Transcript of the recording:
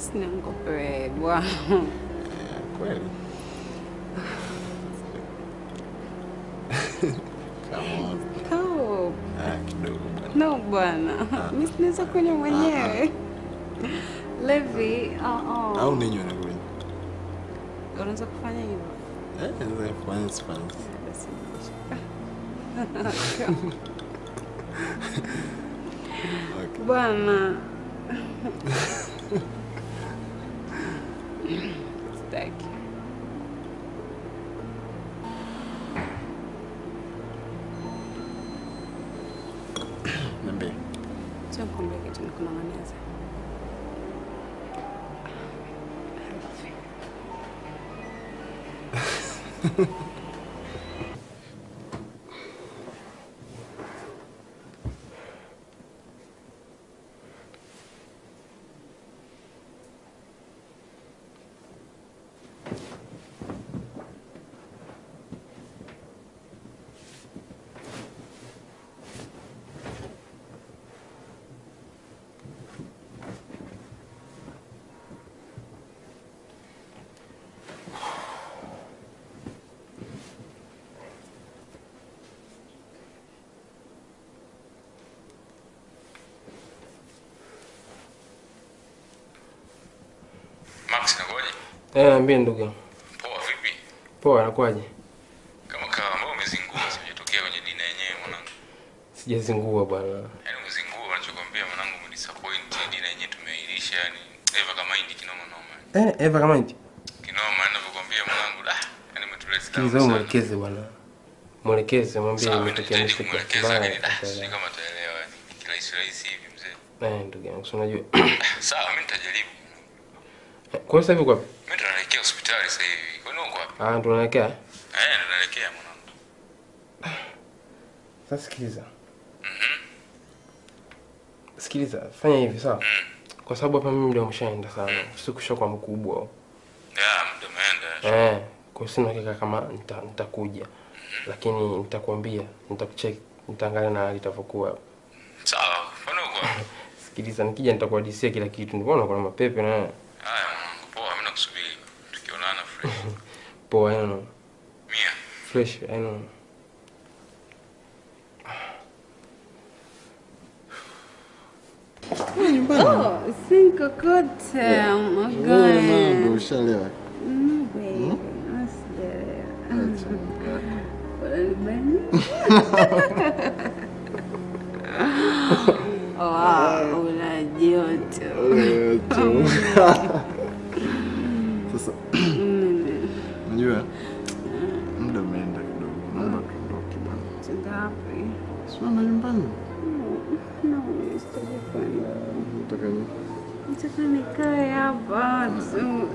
Usiniongope wewe bwana. Kweli. Kao. Kidogo. No bwana. Mimi sinaweza kunywa mwenyewe. Levi, Au ninywe na kunywa. Unaweza kufanya hivyo? Naweza kufanya sifanye. Basi. Bwana. Staki. Niambie. Sio kumbe kitu nikunong'oneza. Max nakoje? Niambie ndugu. Poa vipi? Poa, nakwaje? Kama ambao umezingua sijatokea kwenye dina yenyewe mwanangu. Sijazingua bwana. Yaani umezingua unachokwambia mwanangu umedisappoint dina yenyewe tumeilisha yani. Eva kama hindi kinoma noma. Eva kama hindi. Kinoma ninavyokuambia mwanangu yani umetuleta. Sikiliza mwelekeze bwana. Mwelekeze mwambie nimetokea msiku mbaya. Sio kama taelewa yani. Kirahisi hivi mzee. Ndugu yangu unajua. Sawa mimi nitajaribu. Kwa sasa hivi kwa wapi? Mimi ndo naelekea hospitali sasa hivi. Kwa nini uko wapi? Ndo naelekea? Ndo naelekea mwanangu. Sasa sikiliza. Sikiliza, fanya hivi sawa? Kwa sababu hapa mimi ndio umeshaenda sana. Sikushoka mkubwa. Muda umeenda. Kwa sina hakika kama nitakuja. Lakini nitakwambia, nitakucheck, nitaangalia na hali itavyokuwa. Sawa, mbona uko? Sikiliza, nikija nitakuhadisia kila kitu. Mbona kuna mapepe na haya mwanangu, poa, mimi nakusubiri. Tukionana fresh. Poa, I know. Mia. Fresh, I know. Oh, cinco kote. Oh my god. Ndio ushalewa. Una joto. Sasa. Unajua? Muda umeenda kidogo. Naomba tuondoke bwana. Ngapi? Sio nyumbani. No, sitakwenda. Nataka nikae hapa tu.